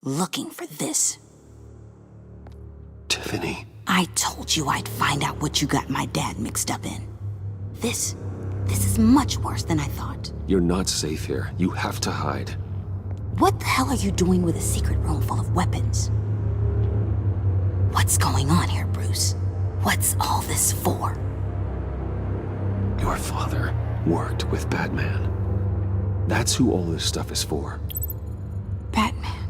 looking for this. Tiffany. I told you I'd find out what you got my dad mixed up in. This is much worse than I thought. You're not safe here. You have to hide. What the hell are you doing with a secret room full of weapons? What's going on here, Bruce? What's all this for? Your father worked with Batman. That's who all this stuff is for. Batman.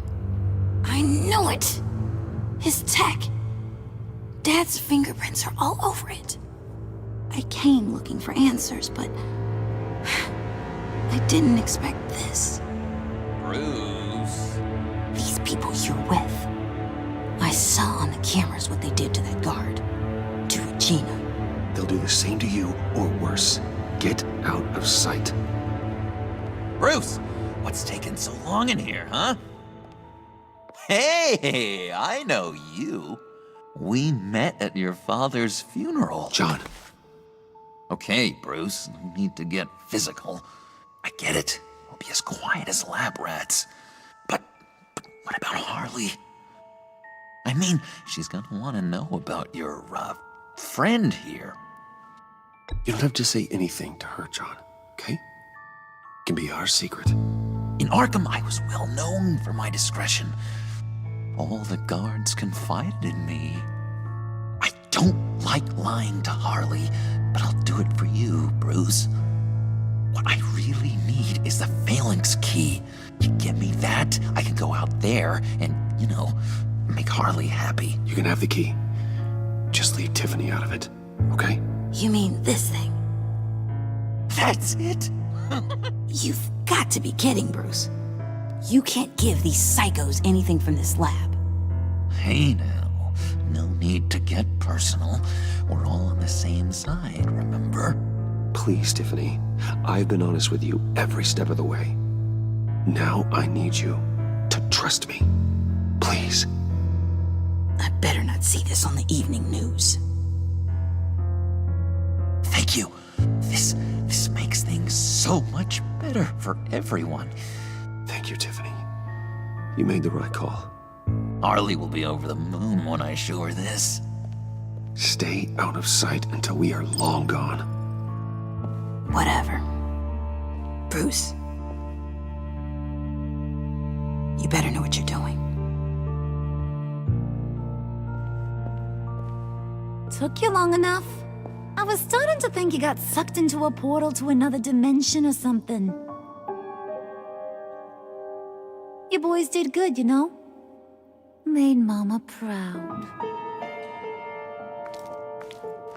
I knew it! His tech. Dad's fingerprints are all over it. I came looking for answers, but I didn't expect this. Bruce. These people you're with. I saw on the cameras what they did to that guard. To Regina. They'll do the same to you, or worse. Get out of sight. Bruce, what's taking so long in here, huh? Hey, I know you. We met at your father's funeral. John. Okay, Bruce, no need to get physical. I get it. We'll be as quiet as lab rats. But what about Harley? I mean, she's gonna want to know about your, friend here. You don't have to say anything to her, John, okay? It can be our secret. In Arkham, I was well known for my discretion. All the guards confided in me. I don't like lying to Harley, but I'll do it for you, Bruce. What I really need is the phalanx key. You give me that, I can go out there and, make Harley happy. You can have the key. Just leave Tiffany out of it, okay? You mean this thing? That's it? You've got to be kidding, Bruce. You can't give these psychos anything from this lab. Hey now, no need to get personal. We're all on the same side, remember? Please, Tiffany. I've been honest with you every step of the way. Now I need you to trust me. Please. I better not see this on the evening news. Thank you. This makes things so much better for everyone. Thank you, Tiffany. You made the right call. Harley will be over the moon when I show her this. Stay out of sight until we are long gone. Whatever. Bruce. You better know what you're doing. Took you long enough? I was starting to think you got sucked into a portal to another dimension or something. You boys did good, you know? Made Mama proud.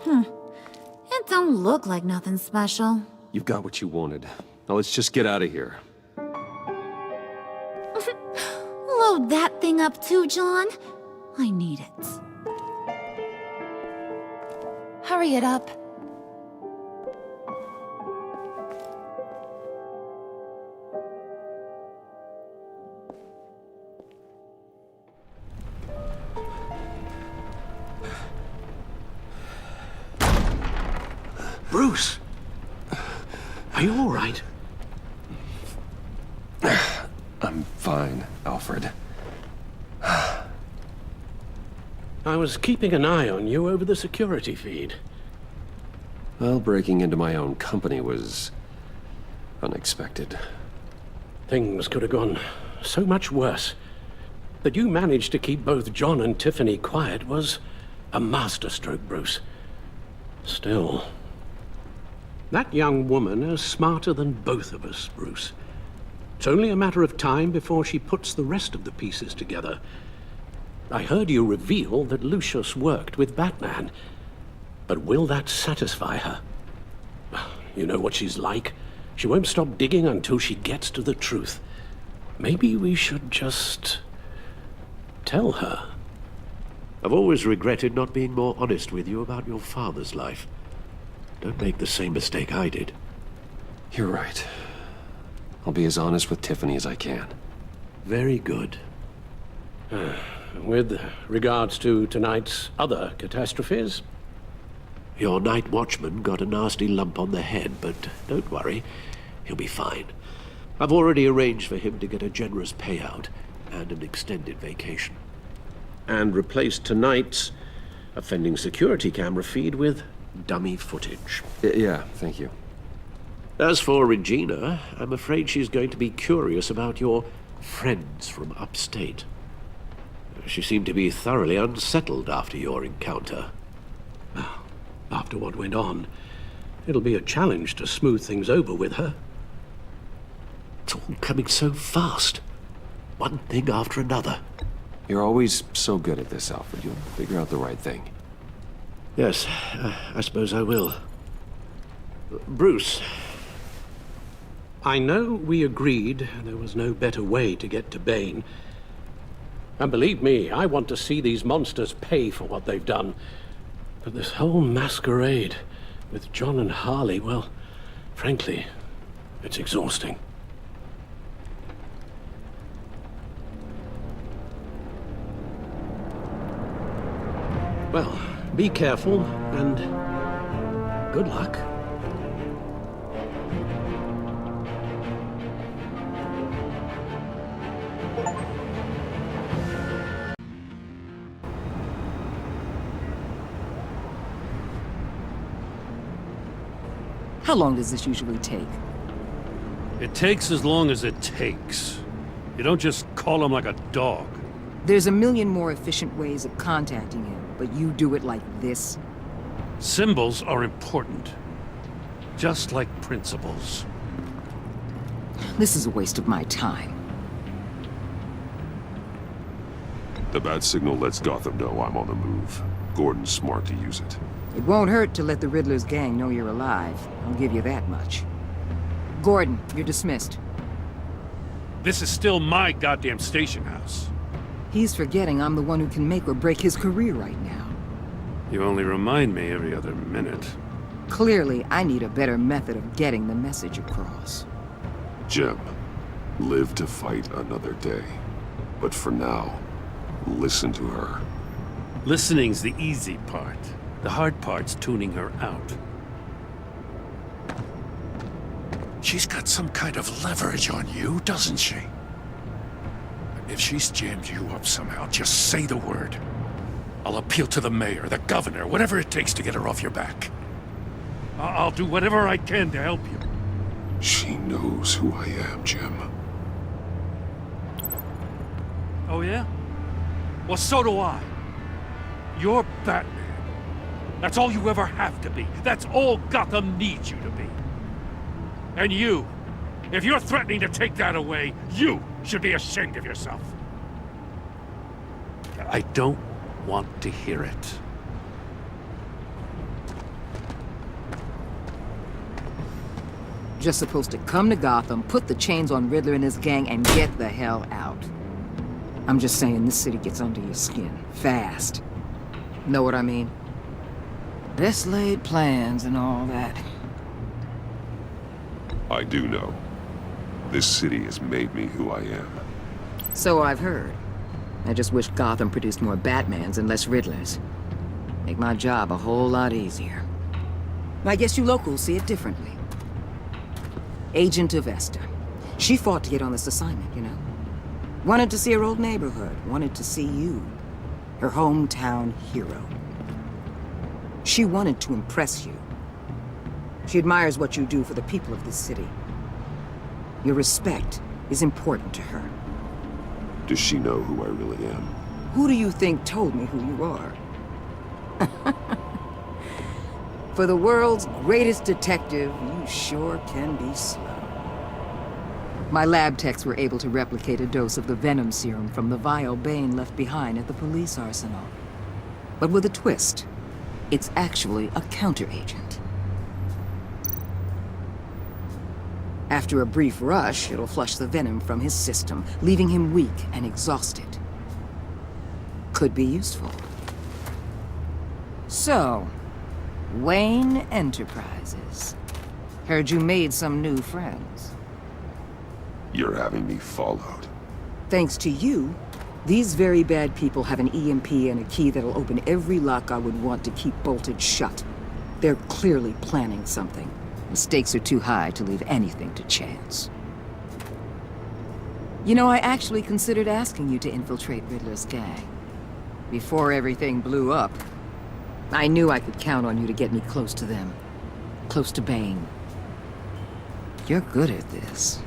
It don't look like nothing special. You've got what you wanted. Now let's just get out of here. Load that thing up too, John. I need it. Hurry it up. Bruce! Are you all right? I'm fine, Alfred. I was keeping an eye on you over the security feed. Well, breaking into my own company was unexpected. Things could have gone so much worse. That you managed to keep both John and Tiffany quiet was a masterstroke, Bruce. Still, that young woman is smarter than both of us, Bruce. It's only a matter of time before she puts the rest of the pieces together. I heard you reveal that Lucius worked with Batman. But will that satisfy her? You know what she's like. She won't stop digging until she gets to the truth. Maybe we should just tell her. I've always regretted not being more honest with you about your father's life. Don't make the same mistake I did. You're right. I'll be as honest with Tiffany as I can. Very good. With regards to tonight's other catastrophes? Your night watchman got a nasty lump on the head, but don't worry. He'll be fine. I've already arranged for him to get a generous payout. and an extended vacation. And replace tonight's offending security camera feed with dummy footage. Yeah, thank you. As for Regina, I'm afraid she's going to be curious about your friends from upstate. She seemed to be thoroughly unsettled after your encounter. After what went on, it'll be a challenge to smooth things over with her. It's all coming so fast. One thing after another. You're always so good at this, Alfred. You'll figure out the right thing. Yes, I suppose I will. Bruce. I know we agreed there was no better way to get to Bane. And believe me, I want to see these monsters pay for what they've done. But this whole masquerade with John and Harley, well, frankly, it's exhausting. Well, be careful and good luck. How long does this usually take? It takes as long as it takes. You don't just call him like a dog. There's a million more efficient ways of contacting him, but you do it like this? Symbols are important. Just like principles. This is a waste of my time. The bat signal lets Gotham know I'm on the move. Gordon's smart to use it. It won't hurt to let the Riddler's gang know you're alive. I'll give you that much. Gordon, you're dismissed. This is still my goddamn station house. He's forgetting I'm the one who can make or break his career right now. You only remind me every other minute. Clearly, I need a better method of getting the message across. Jim, live to fight another day. But for now, listen to her. Listening's the easy part. The hard part's tuning her out. She's got some kind of leverage on you, doesn't she? If she's jammed you up somehow, just say the word. I'll appeal to the mayor, the governor, whatever it takes to get her off your back. I'll do whatever I can to help you. She knows who I am, Jim. Oh yeah? Well, so do I. You're Batman. That's all you ever have to be. That's all Gotham needs you to be. And you, if you're threatening to take that away, you should be ashamed of yourself. I don't want to hear it. Just supposed to come to Gotham, put the chains on Riddler and his gang, and get the hell out. I'm just saying this city gets under your skin. Fast. Know what I mean? Best laid plans and all that. I do know. This city has made me who I am. So I've heard. I just wish Gotham produced more Batmans and less Riddlers. Make my job a whole lot easier. I guess you locals see it differently. Agent of Vesta. She fought to get on this assignment, you know. Wanted to see her old neighborhood. Wanted to see you. Her hometown hero. She wanted to impress you. She admires what you do for the people of this city. Your respect is important to her. Does she know who I really am? Who do you think told me who you are? For the world's greatest detective, you sure can be slow. My lab techs were able to replicate a dose of the venom serum from the vial Bane left behind at the police arsenal. But with a twist. It's actually a counteragent. After a brief rush, it'll flush the venom from his system, leaving him weak and exhausted. Could be useful. So, Wayne Enterprises. Heard you made some new friends. You're having me followed. Thanks to you, these very bad people have an EMP and a key that'll open every lock I would want to keep bolted shut. They're clearly planning something. The stakes are too high to leave anything to chance. You know, I actually considered asking you to infiltrate Riddler's gang. Before everything blew up, I knew I could count on you to get me close to them. Close to Bane. You're good at this.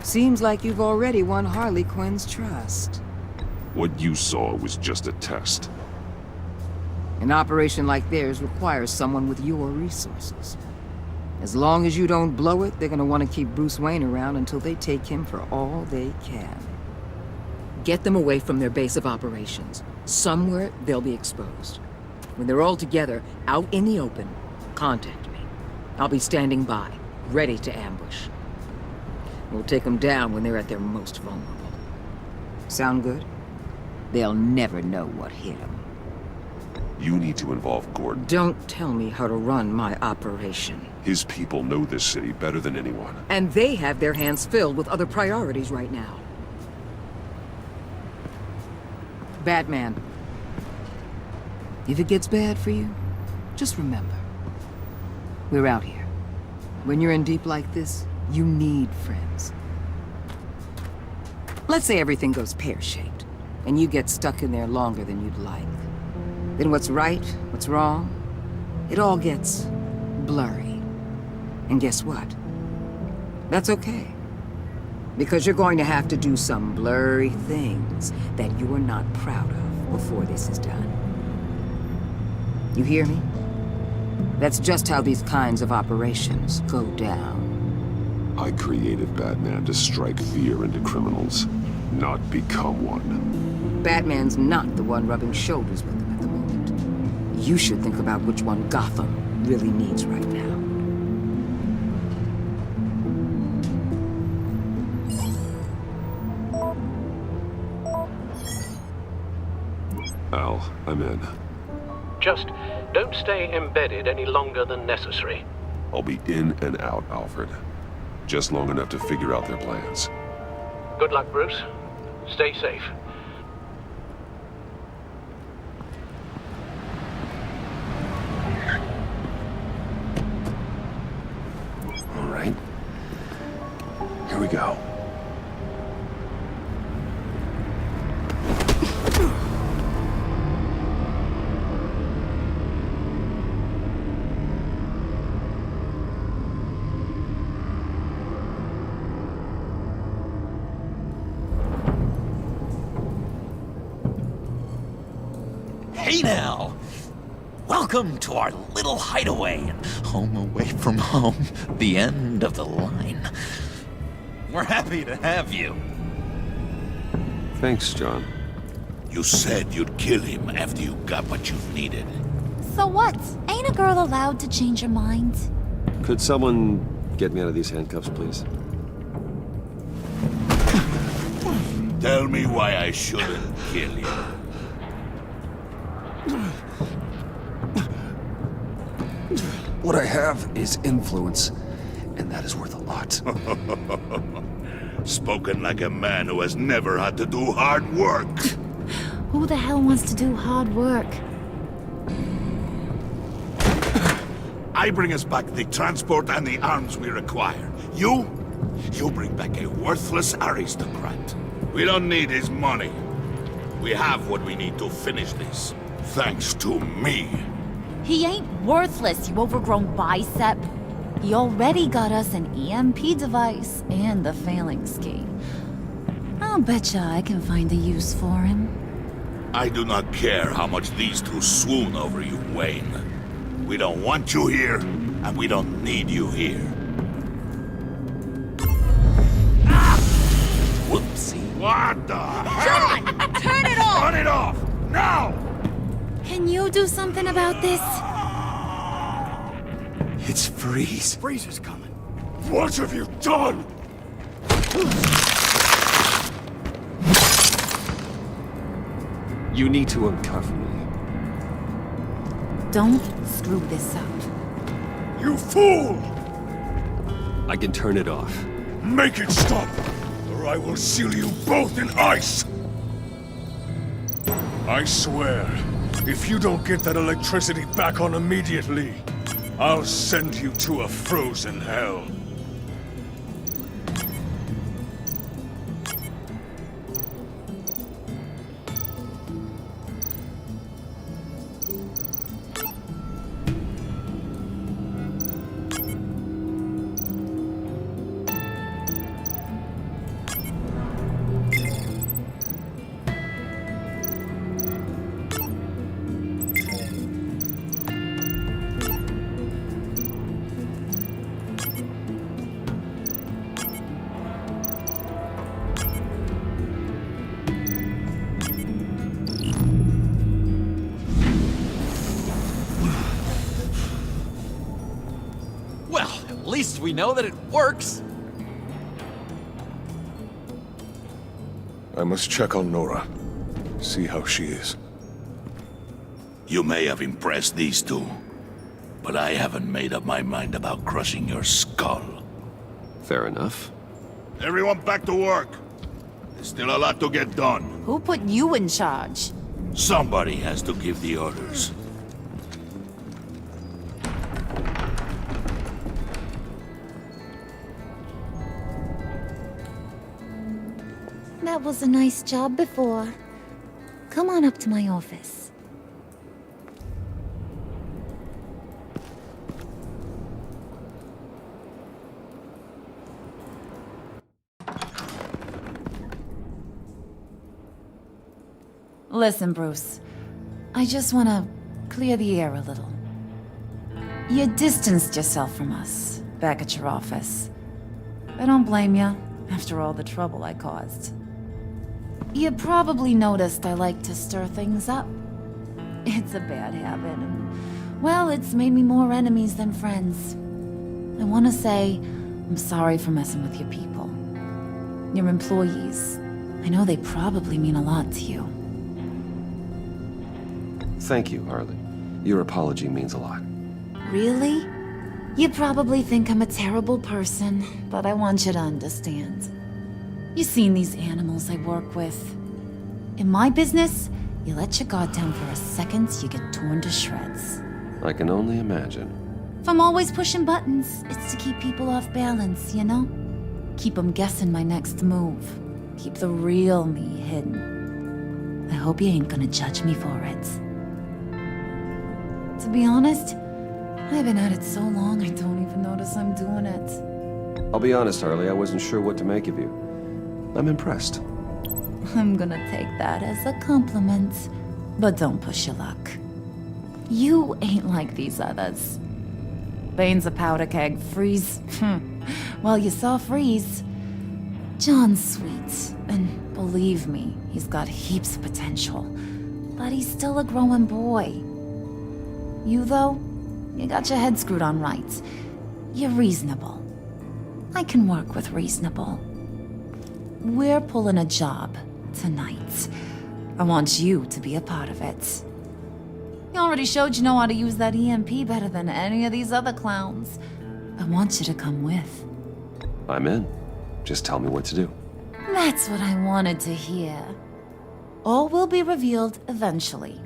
Seems like you've already won Harley Quinn's trust. What you saw was just a test. An operation like theirs requires someone with your resources. As long as you don't blow it, they're gonna want to keep Bruce Wayne around until they take him for all they can. Get them away from their base of operations. Somewhere they'll be exposed. When they're all together, out in the open, contact me. I'll be standing by, ready to ambush. We'll take them down when they're at their most vulnerable. Sound good? They'll never know what hit them. You need to involve Gordon. Don't tell me how to run my operation. His people know this city better than anyone. And they have their hands filled with other priorities right now. Batman. If it gets bad for you, just remember. We're out here. When you're in deep like this, you need friends. Let's say everything goes pear-shaped, and you get stuck in there longer than you'd like. Then what's right, what's wrong, it all gets blurry. And guess what? That's okay. Because you're going to have to do some blurry things that you are not proud of before this is done. You hear me? That's just how these kinds of operations go down. I created Batman to strike fear into criminals, not become one. Batman's not the one rubbing shoulders with them at the moment. You should think about which one Gotham really needs right now. Al, I'm in. Just don't stay embedded any longer than necessary. I'll be in and out, Alfred. Just long enough to figure out their plans. Good luck, Bruce. Stay safe. All right. Here we go. Hey now! Welcome to our little hideaway and home away from home, the end of the line. We're happy to have you. Thanks, John. You said you'd kill him after you got what you needed. So what? Ain't a girl allowed to change her mind? Could someone get me out of these handcuffs, please? Tell me why I shouldn't kill you. What I have is influence, and that is worth a lot. Spoken like a man who has never had to do hard work. Who the hell wants to do hard work? I bring us back the transport and the arms we require. You bring back a worthless aristocrat. We don't need his money. We have what we need to finish this. Thanks to me. He ain't worthless, you overgrown bicep. He already got us an EMP device and the phalanx key. I'll betcha I can find a use for him. I do not care how much these two swoon over you, Wayne. We don't want you here, and we don't need you here. Whoopsie. What the John! Turn it off! Turn it off! Now! Can you do something about this? It's Freeze. Freeze is coming. What have you done? You need to uncuff me. Don't screw this up. You fool! I can turn it off. Make it stop, or I will seal you both in ice! I swear, if you don't get that electricity back on immediately, I'll send you to a frozen hell. least we know that it works. I must check on Nora. See how she is. You may have impressed these two, but I haven't made up my mind about crushing your skull. Fair enough. Everyone back to work. There's still a lot to get done. Who put you in charge? Somebody has to give the orders. That was a nice job before. Come on up to my office. Listen, Bruce. I just want to clear the air a little. You distanced yourself from us back at your office. I don't blame you, after all the trouble I caused. You probably noticed I like to stir things up. It's a bad habit, and, well, it's made me more enemies than friends. I want to say I'm sorry for messing with your people. Your employees. I know they probably mean a lot to you. Thank you, Harley. Your apology means a lot. Really? You probably think I'm a terrible person, but I want you to understand. You've seen these animals I work with. In my business, you let your guard down for a second, you get torn to shreds. I can only imagine. If I'm always pushing buttons, it's to keep people off balance, you know? Keep them guessing my next move. Keep the real me hidden. I hope you ain't gonna judge me for it. To be honest, I've been at it so long I don't even notice I'm doing it. I'll be honest, Harley, I wasn't sure what to make of you. I'm impressed. I'm gonna take that as a compliment, but don't push your luck. You ain't like these others. Bane's a powder keg, Freeze. Well, you saw Freeze. John's sweet, and believe me, he's got heaps of potential. But he's still a growing boy. You, though, you got your head screwed on right. You're reasonable. I can work with reasonable. We're pulling a job tonight. I want you to be a part of it. You already showed you know how to use that EMP better than any of these other clowns. I want you to come with. I'm in. Just tell me what to do. That's what I wanted to hear. All will be revealed eventually.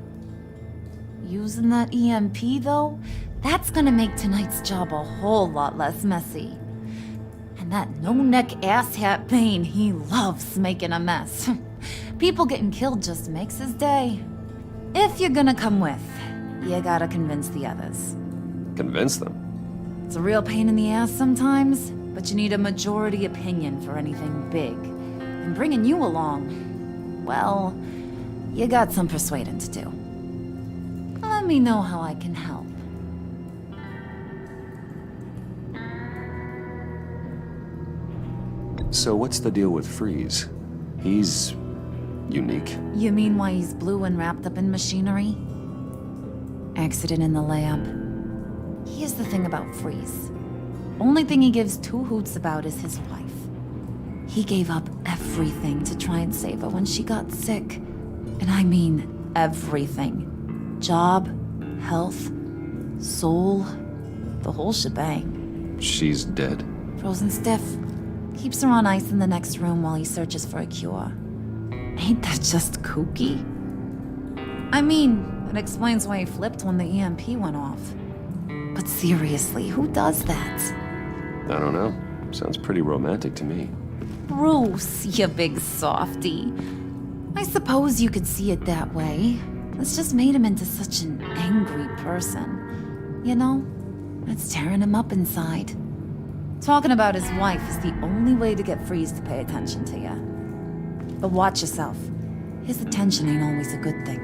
Using that EMP, though, that's gonna make tonight's job a whole lot less messy. And that no-neck asshat Bane, he loves making a mess. People getting killed just makes his day. If you're gonna come with, you gotta convince the others. Convince them? It's a real pain in the ass sometimes, but you need a majority opinion for anything big. And bringing you along, well, you got some persuading to do. Let me know how I can help. So what's the deal with Freeze? He's unique. You mean why he's blue and wrapped up in machinery? Accident in the lab. Here's the thing about Freeze. Only thing he gives two hoots about is his wife. He gave up everything to try and save her when she got sick. And I mean everything. Job, health, soul, the whole shebang. She's dead? Frozen stiff. Keeps her on ice in the next room while he searches for a cure. Ain't that just kooky? I mean, it explains why he flipped when the EMP went off. But seriously, who does that? I don't know. Sounds pretty romantic to me. Bruce, you big softy. I suppose you could see it that way. It's just made him into such an angry person. You know? It's tearing him up inside. Talking about his wife is the only way to get Freeze to pay attention to you. But watch yourself. His attention ain't always a good thing.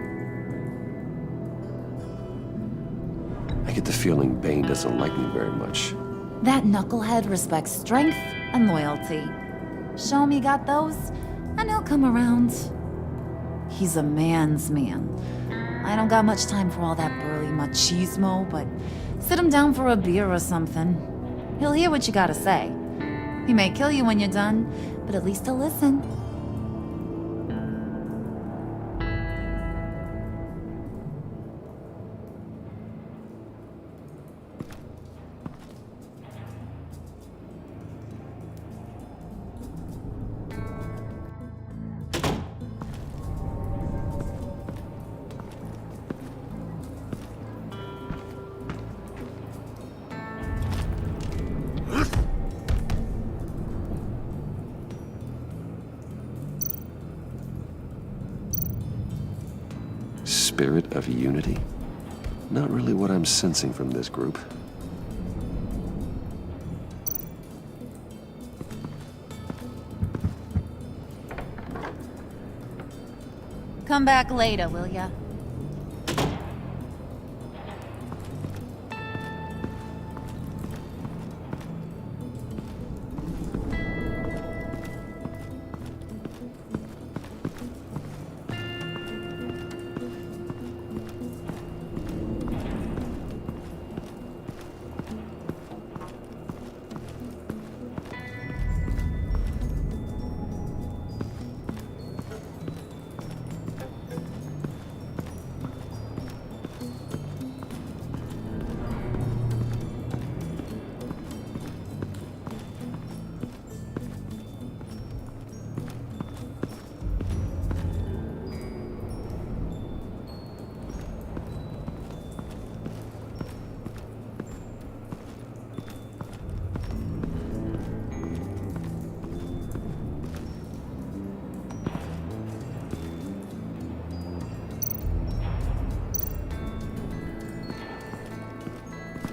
I get the feeling Bane doesn't like me very much. That knucklehead respects strength and loyalty. Show him you got those, and he'll come around. He's a man's man. I don't got much time for all that burly machismo, but sit him down for a beer or something. He'll hear what you gotta say. He may kill you when you're done, but at least he'll listen. Spirit of unity? Not really what I'm sensing from this group. Come back later, will ya?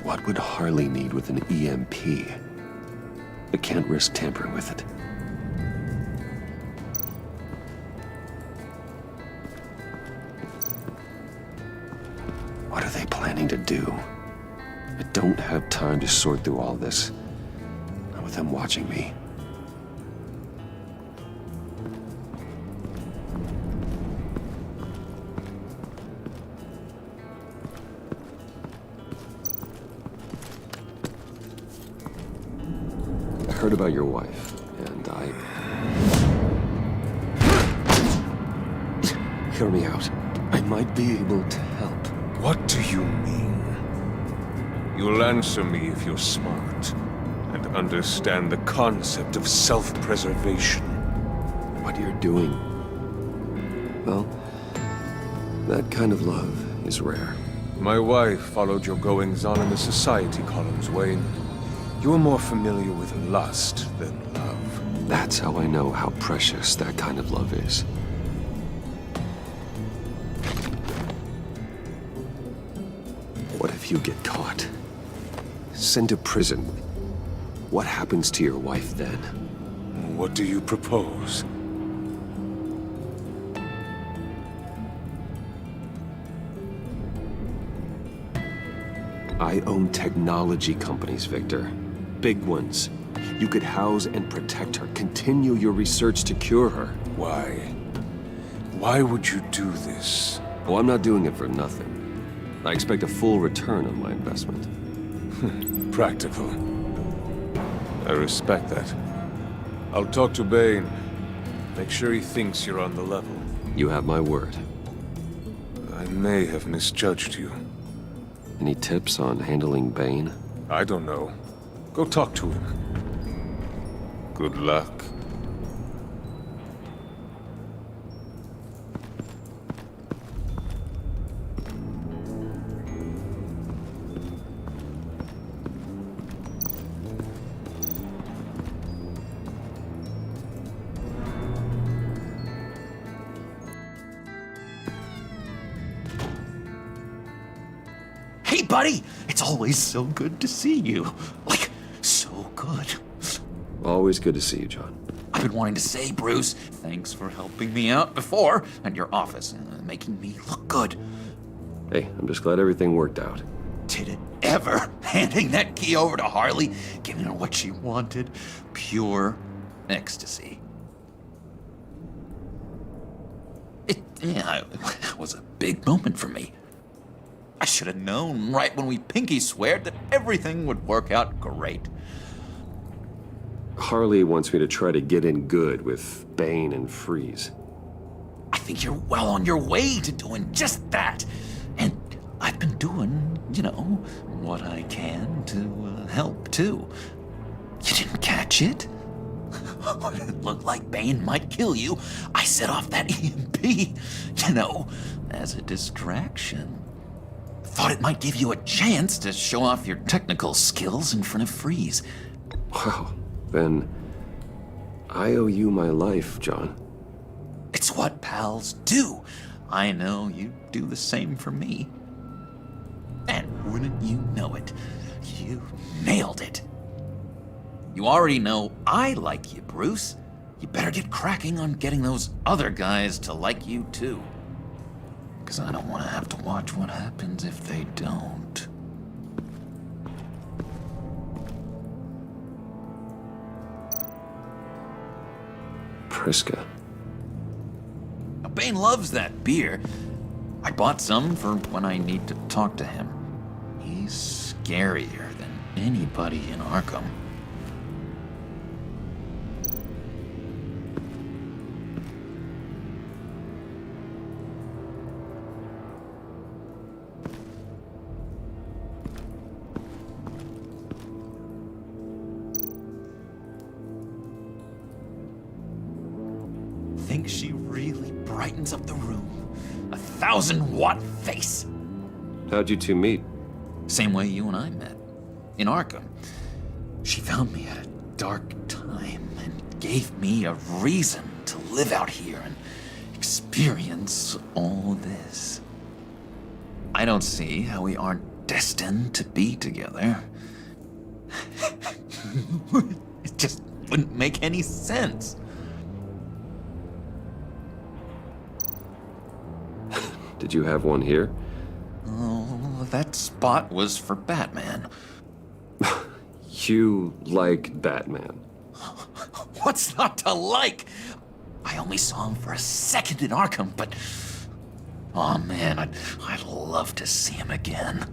What would Harley need with an EMP? I can't risk tampering with it. What are they planning to do? I don't have time to sort through all this. Not with them watching me. I heard about your wife, and Hear me out. I might be able to help. What do you mean? You'll answer me if you're smart and understand the concept of self-preservation. What you're doing. Well, that kind of love is rare. My wife followed your goings-on in the society columns, Wayne. You are more familiar with lust than love. That's how I know how precious that kind of love is. What if you get caught? Sent to prison? What happens to your wife then? What do you propose? I own technology companies, Victor. Big ones. You could house and protect her. Continue your research to cure her. Why? Why would you do this? Oh, I'm not doing it for nothing. I expect a full return on my investment. Practical. I respect that. I'll talk to Bane. Make sure he thinks you're on the level. You have my word. I may have misjudged you. Any tips on handling Bane? I don't know. Go talk to him. Good luck. Hey, buddy! It's always so good to see you. Like, so good. Always good to see you, John. I've been wanting to say, Bruce, thanks for helping me out before at your office, making me look good. Hey, I'm just glad everything worked out. Did it ever? Handing that key over to Harley, giving her what she wanted. Pure ecstasy. It was a big moment for me. I should have known right when we pinky sweared that everything would work out great. Harley wants me to try to get in good with Bane and Freeze. I think you're well on your way to doing just that. And I've been doing, what I can to help, too. You didn't catch it? It looked like Bane might kill you. I set off that EMP, as a distraction. Thought it might give you a chance to show off your technical skills in front of Freeze. Wow, then I owe you my life, John. It's what pals do. I know you do the same for me. And wouldn't you know it, you nailed it. You already know I like you, Bruce. You better get cracking on getting those other guys to like you too. Because I don't want to have to watch what happens if they don't. Priska. Bane loves that beer. I bought some for when I need to talk to him. He's scarier than anybody in Arkham. Think she really brightens up the room. 1,000-watt face. How'd you two meet? Same way you and I met. In Arkham. She found me at a dark time and gave me a reason to live out here and experience all this. I don't see how we aren't destined to be together. It just wouldn't make any sense. Did you have one here? Oh, that spot was for Batman. You like Batman. What's not to like? I only saw him for a second in Arkham, but... oh man, I'd love to see him again.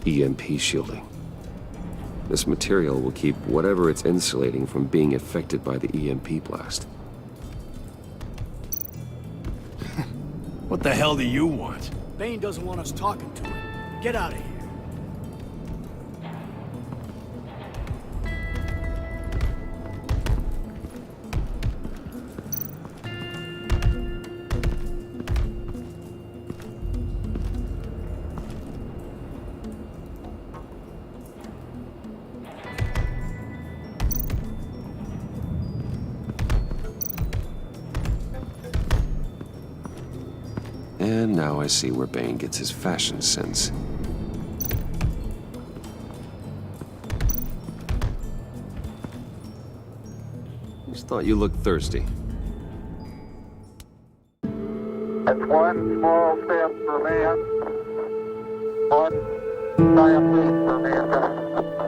EMP shielding. This material will keep whatever it's insulating from being affected by the EMP blast. What the hell do you want? Bane doesn't want us talking to him. Get out of here. And now I see where Bane gets his fashion sense. Just thought you looked thirsty. It's one small step for man, one giant leap for mankind.